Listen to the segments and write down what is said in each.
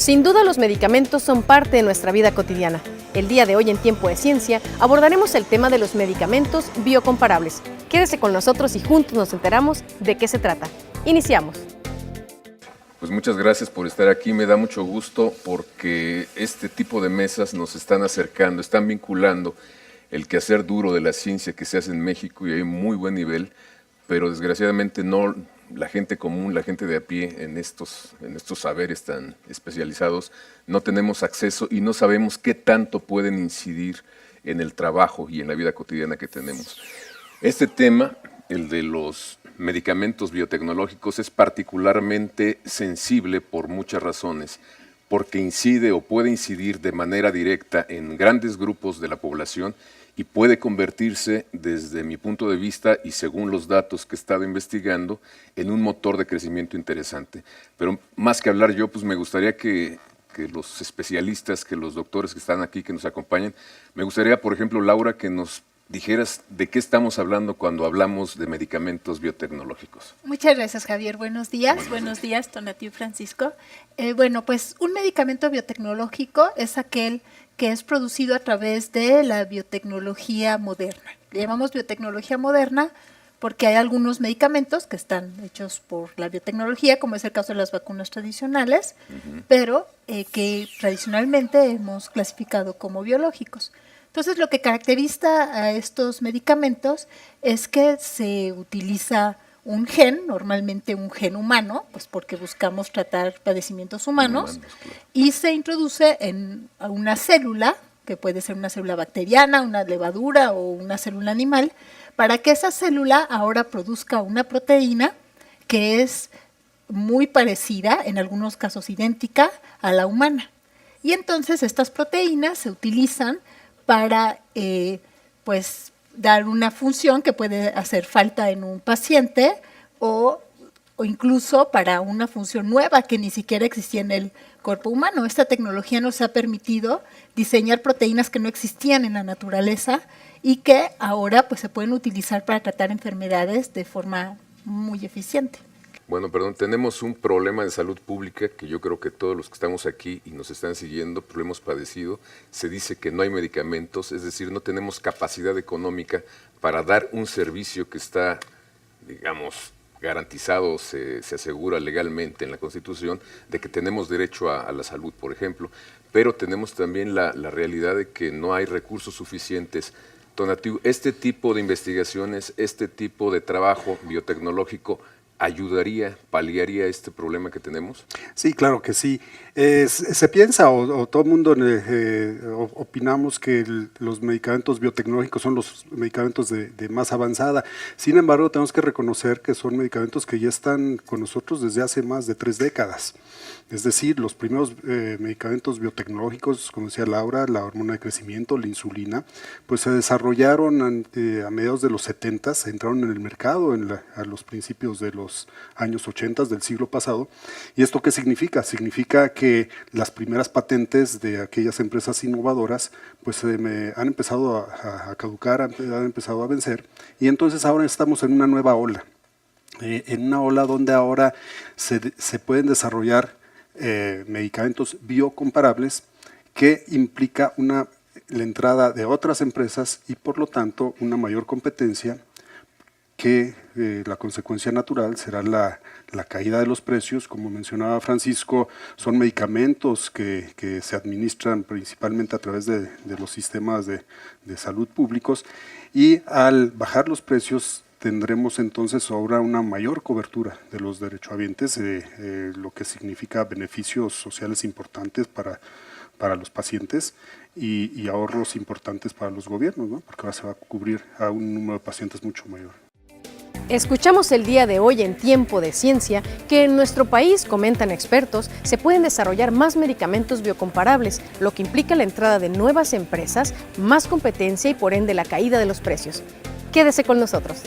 Sin duda los medicamentos son parte de nuestra vida cotidiana. El día de hoy en Tiempo de Ciencia abordaremos el tema de los medicamentos biocomparables. Quédese con nosotros y juntos nos enteramos de qué se trata. Iniciamos. Pues muchas gracias por estar aquí, me da mucho gusto porque este tipo de mesas nos están acercando, están vinculando el quehacer duro de la ciencia que se hace en México y hay muy buen nivel, pero desgraciadamente no la gente común, la gente de a pie en estos saberes tan especializados, no tenemos acceso y no sabemos qué tanto pueden incidir en el trabajo y en la vida cotidiana que tenemos. Este tema, el de los medicamentos biotecnológicos, es particularmente sensible por muchas razones, porque incide o puede incidir de manera directa en grandes grupos de la población y puede convertirse, desde mi punto de vista y según los datos que he estado investigando, en un motor de crecimiento interesante. Pero más que hablar yo, pues me gustaría que los especialistas, que los doctores que están aquí, que nos acompañen, me gustaría, por ejemplo, Laura, que nos dijeras de qué estamos hablando cuando hablamos de medicamentos biotecnológicos. Muchas gracias, Javier. Buenos días. Buenos días, Tonatiuh y Francisco. Bueno, pues un medicamento biotecnológico es aquel que es producido a través de la biotecnología moderna. Le llamamos biotecnología moderna porque hay algunos medicamentos que están hechos por la biotecnología, como es el caso de las vacunas tradicionales, pero que tradicionalmente hemos clasificado como biológicos. Entonces, lo que caracteriza a estos medicamentos es que se utiliza un gen, normalmente un gen humano, pues porque buscamos tratar padecimientos humanos, claro. Y se introduce en una célula, que puede ser una célula bacteriana, una levadura o una célula animal, para que esa célula ahora produzca una proteína que es muy parecida, en algunos casos idéntica, a la humana. Y entonces estas proteínas se utilizan para pues dar una función que puede hacer falta en un paciente o incluso para una función nueva que ni siquiera existía en el cuerpo humano. Esta tecnología nos ha permitido diseñar proteínas que no existían en la naturaleza y que ahora pues se pueden utilizar para tratar enfermedades de forma muy eficiente. Bueno, perdón, tenemos un problema de salud pública que yo creo que todos los que estamos aquí y nos están siguiendo pues lo hemos padecido. Se dice que no hay medicamentos, es decir, no tenemos capacidad económica para dar un servicio que está, digamos, garantizado, se asegura legalmente en la Constitución, de que tenemos derecho a la salud, por ejemplo, pero tenemos también la realidad de que no hay recursos suficientes. Tonatiuh, este tipo de investigaciones, este tipo de trabajo biotecnológico, ¿ayudaría, paliaría este problema que tenemos? Sí, claro que sí. Se piensa o todo el mundo opinamos que los medicamentos biotecnológicos son los medicamentos de más avanzada. Sin embargo, tenemos que reconocer que son medicamentos que ya están con nosotros desde hace más de 3 décadas. Es decir, los primeros medicamentos biotecnológicos, como decía Laura, la hormona de crecimiento, la insulina, pues se desarrollaron a mediados de los 70, entraron en el mercado a los principios de los años 80 del siglo pasado. ¿Y esto qué significa? Significa que las primeras patentes de aquellas empresas innovadoras pues han empezado a caducar, han empezado a vencer, y entonces ahora estamos en una nueva ola. En una ola donde ahora se pueden desarrollar medicamentos biocomparables que implica la entrada de otras empresas y por lo tanto una mayor competencia que la consecuencia natural será la caída de los precios. Como mencionaba Francisco, son medicamentos que se administran principalmente a través de los sistemas de salud públicos y al bajar los precios tendremos entonces ahora una mayor cobertura de los derechohabientes, lo que significa beneficios sociales importantes para los pacientes y ahorros importantes para los gobiernos, ¿no? Porque ahora se va a cubrir a un número de pacientes mucho mayor. Escuchamos el día de hoy en Tiempo de Ciencia que en nuestro país, comentan expertos, se pueden desarrollar más medicamentos biocomparables, lo que implica la entrada de nuevas empresas, más competencia y por ende la caída de los precios. Quédese con nosotros.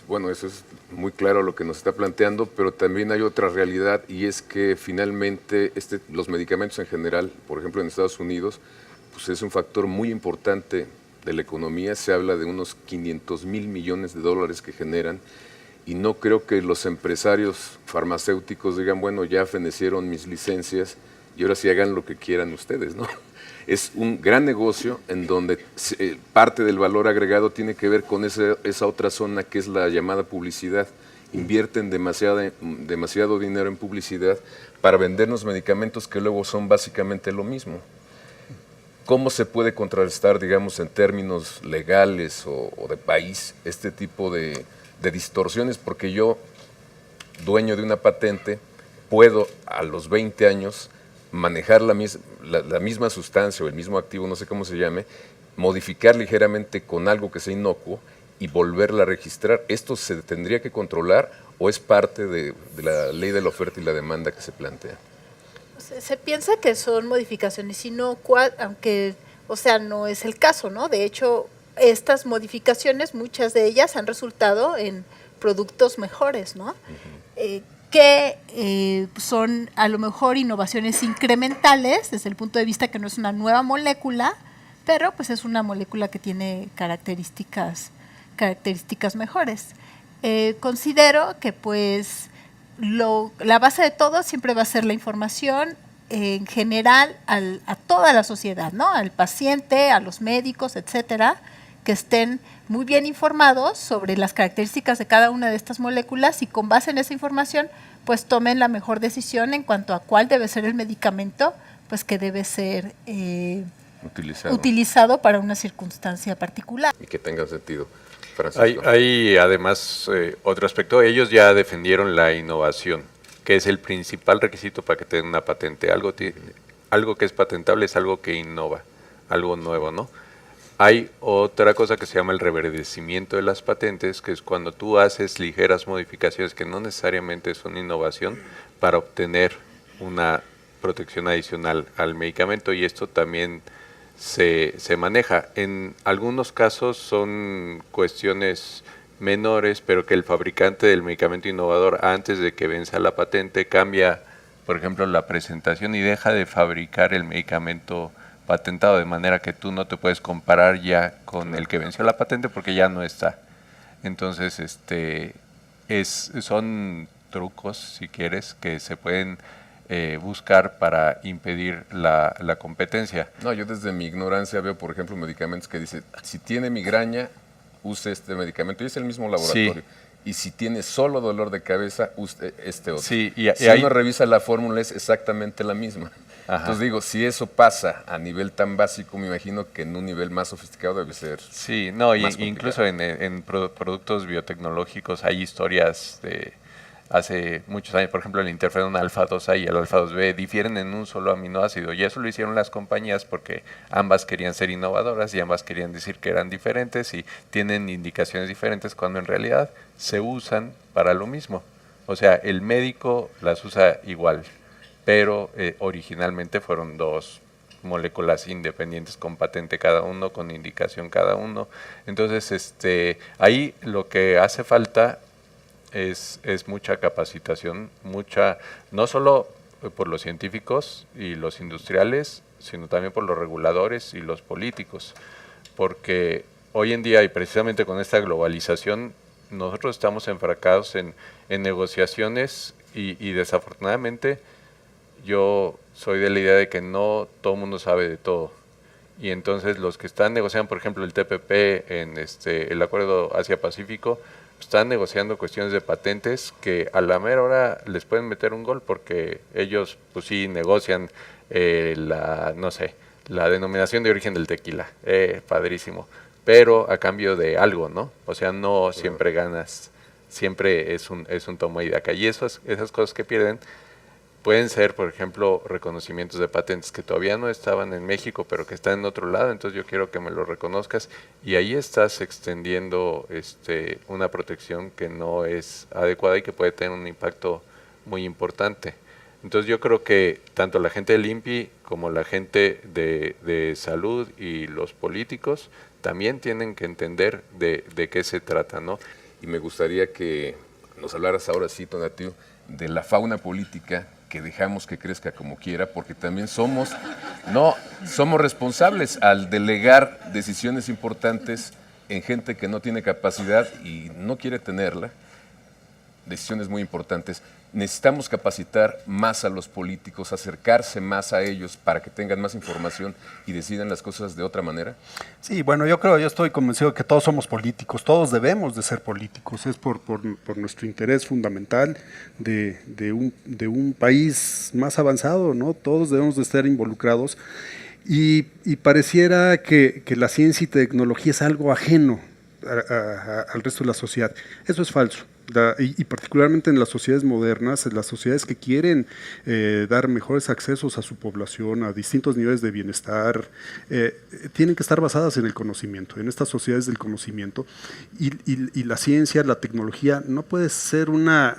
Bueno, eso es muy claro lo que nos está planteando, pero también hay otra realidad y es que finalmente los medicamentos en general, por ejemplo en Estados Unidos, pues es un factor muy importante de la economía. Se habla de unos 500,000 millones de dólares que generan y no creo que los empresarios farmacéuticos digan, bueno, ya fenecieron mis licencias y ahora sí hagan lo que quieran ustedes, ¿no? Es un gran negocio en donde parte del valor agregado tiene que ver con esa otra zona que es la llamada publicidad. Invierten demasiado dinero en publicidad para vendernos medicamentos que luego son básicamente lo mismo. ¿Cómo se puede contrarrestar, digamos, en términos legales o de país este tipo de distorsiones? Porque yo, dueño de una patente, puedo a los 20 años manejar la misma sustancia o el mismo activo, no sé cómo se llame, modificar ligeramente con algo que sea inocuo y volverla a registrar. ¿Esto se tendría que controlar o es parte de la ley de la oferta y la demanda que se plantea? Se piensa que son modificaciones inocuas, aunque, o sea, no es el caso, ¿no? De hecho, estas modificaciones, muchas de ellas han resultado en productos mejores, ¿no? Que son a lo mejor innovaciones incrementales desde el punto de vista que no es una nueva molécula, pero pues es una molécula que tiene características mejores. Considero que pues la base de todo siempre va a ser la información en general a toda la sociedad, ¿no? Al paciente, a los médicos, etcétera, que estén muy bien informados sobre las características de cada una de estas moléculas y con base en esa información pues tomen la mejor decisión en cuanto a cuál debe ser el medicamento pues que debe ser utilizado para una circunstancia particular. Y que tenga sentido. Hay además otro aspecto. Ellos ya defendieron la innovación, que es el principal requisito para que tengan una patente. Algo que es patentable es algo que innova, algo nuevo, ¿no? Hay otra cosa que se llama el reverdecimiento de las patentes, que es cuando tú haces ligeras modificaciones que no necesariamente son innovación para obtener una protección adicional al medicamento, y esto también se maneja. En algunos casos son cuestiones menores, pero que el fabricante del medicamento innovador, antes de que venza la patente, cambia, por ejemplo, la presentación y deja de fabricar el medicamento patentado, de manera que tú no te puedes comparar ya con el que venció la patente porque ya no está. Entonces, son trucos, si quieres, que se pueden buscar para impedir la competencia. No, yo desde mi ignorancia veo, por ejemplo, medicamentos que dicen, si tiene migraña, use este medicamento, y es el mismo laboratorio. Sí. Y si tiene solo dolor de cabeza, use este otro. Sí, si uno revisa la fórmula, es exactamente la misma. Ajá. Entonces digo, si eso pasa a nivel tan básico, me imagino que en un nivel más sofisticado debe ser. Sí, no, incluso en productos biotecnológicos hay historias de hace muchos años. Por ejemplo, el interferón alfa-2A y el alfa-2B difieren en un solo aminoácido, y eso lo hicieron las compañías porque ambas querían ser innovadoras y ambas querían decir que eran diferentes y tienen indicaciones diferentes, cuando en realidad se usan para lo mismo. O sea, el médico las usa igual, pero originalmente fueron dos moléculas independientes con patente cada uno, con indicación cada uno. Entonces, ahí lo que hace falta es mucha capacitación, no solo por los científicos y los industriales, sino también por los reguladores y los políticos, porque hoy en día, y precisamente con esta globalización, nosotros estamos enfrascados en negociaciones y desafortunadamente yo soy de la idea de que no todo el mundo sabe de todo, y entonces los que están negociando, por ejemplo, el TPP, el Acuerdo Asia-Pacífico, están negociando cuestiones de patentes que a la mera hora les pueden meter un gol, porque ellos pues sí negocian la denominación de origen del tequila, padrísimo, pero a cambio de algo, ¿no? O sea, no siempre ganas, siempre es un toma y daca, y esas cosas que pierden pueden ser, por ejemplo, reconocimientos de patentes que todavía no estaban en México, pero que están en otro lado. Entonces yo quiero que me lo reconozcas, y ahí estás extendiendo una protección que no es adecuada y que puede tener un impacto muy importante. Entonces yo creo que tanto la gente del INPI como la gente de salud y los políticos también tienen que entender de qué se trata, ¿no? Y me gustaría que nos hablaras ahora sí, Tonatiuh, de la fauna política que dejamos que crezca como quiera, porque también somos responsables al delegar decisiones importantes en gente que no tiene capacidad y no quiere tenerla, decisiones muy importantes. Necesitamos capacitar más a los políticos, acercarse más a ellos para que tengan más información y decidan las cosas de otra manera. Sí, bueno, yo estoy convencido de que todos somos políticos, todos debemos de ser políticos, es por nuestro interés fundamental de un país más avanzado, ¿no? Todos debemos de estar involucrados y pareciera que la ciencia y tecnología es algo ajeno al resto de la sociedad. Eso es falso. Y particularmente en las sociedades modernas, en las sociedades que quieren dar mejores accesos a su población, a distintos niveles de bienestar, tienen que estar basadas en el conocimiento, en estas sociedades del conocimiento. Y la ciencia, la tecnología, no puede ser una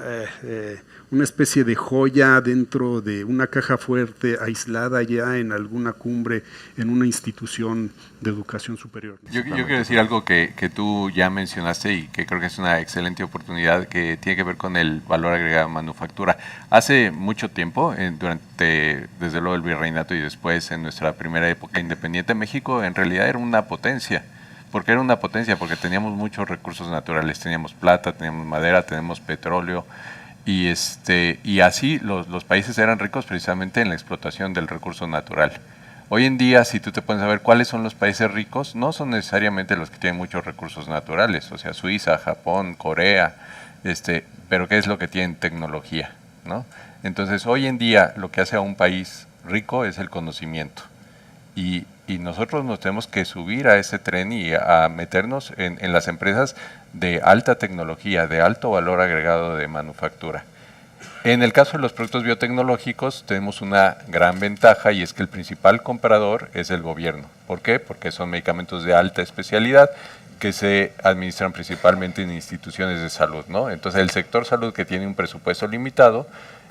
especie de joya dentro de una caja fuerte, aislada ya en alguna cumbre, en una institución de educación superior. Yo quiero decir algo que tú ya mencionaste y que creo que es una excelente oportunidad, que tiene que ver con el valor agregado de manufactura. Hace mucho tiempo, desde luego el virreinato y después en nuestra primera época independiente, México en realidad era una potencia. ¿Por qué era una potencia? Porque teníamos muchos recursos naturales, teníamos plata, teníamos madera, tenemos petróleo, y así los países eran ricos precisamente en la explotación del recurso natural. Hoy en día, si tú te pones a ver cuáles son los países ricos, no son necesariamente los que tienen muchos recursos naturales, o sea, Suiza, Japón, Corea, pero ¿qué es lo que tienen? Tecnología, ¿no? Entonces, hoy en día, lo que hace a un país rico es el conocimiento. Y nosotros nos tenemos que subir a ese tren y a meternos en las empresas de alta tecnología, de alto valor agregado de manufactura. En el caso de los productos biotecnológicos tenemos una gran ventaja, y es que el principal comprador es el gobierno. ¿Por qué? Porque son medicamentos de alta especialidad que se administran principalmente en instituciones de salud, ¿no? Entonces el sector salud, que tiene un presupuesto limitado,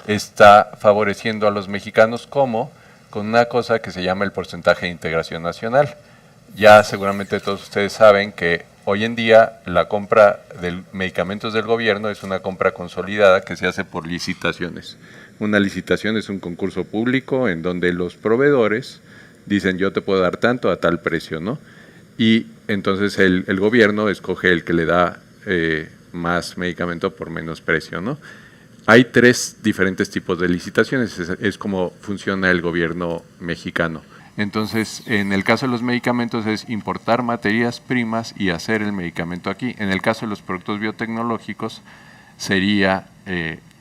está favoreciendo a los mexicanos con una cosa que se llama el porcentaje de integración nacional. Ya seguramente todos ustedes saben que hoy en día la compra de medicamentos del gobierno es una compra consolidada que se hace por licitaciones. Una licitación es un concurso público en donde los proveedores dicen: yo te puedo dar tanto a tal precio, ¿no? Y entonces el gobierno escoge el que le da más medicamento por menos precio, ¿no? Hay 3 diferentes tipos de licitaciones, es como funciona el gobierno mexicano. Entonces, en el caso de los medicamentos es importar materias primas y hacer el medicamento aquí. En el caso de los productos biotecnológicos sería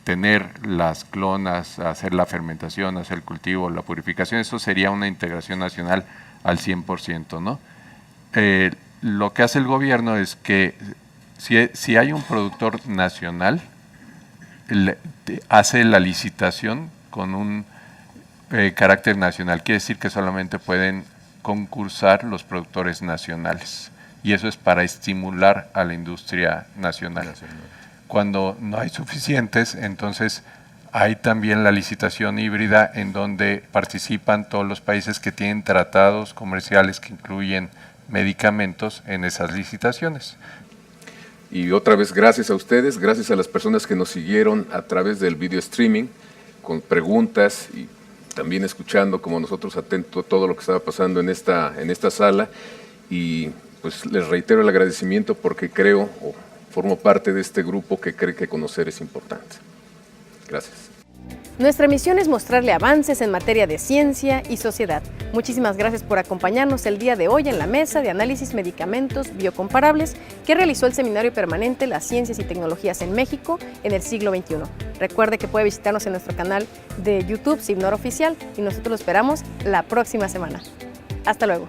tener las clonas, hacer la fermentación, hacer el cultivo, la purificación. Eso sería una integración nacional al 100%, ¿no? Lo que hace el gobierno es que si hay un productor nacional, hace la licitación con un carácter nacional. Quiere decir que solamente pueden concursar los productores nacionales, y eso es para estimular a la industria nacional. Cuando no hay suficientes, entonces hay también la licitación híbrida, en donde participan todos los países que tienen tratados comerciales que incluyen medicamentos en esas licitaciones. Y otra vez, gracias a ustedes, gracias a las personas que nos siguieron a través del video streaming, con preguntas y también escuchando como nosotros atento a todo lo que estaba pasando en esta sala. Y pues les reitero el agradecimiento, porque creo o formo parte de este grupo que cree que conocer es importante. Gracias. Nuestra misión es mostrarle avances en materia de ciencia y sociedad. Muchísimas gracias por acompañarnos el día de hoy en la mesa de análisis medicamentos biocomparables que realizó el Seminario Permanente Las Ciencias y Tecnologías en México en el siglo XXI. Recuerde que puede visitarnos en nuestro canal de YouTube, Cibnor Oficial, y nosotros lo esperamos la próxima semana. Hasta luego.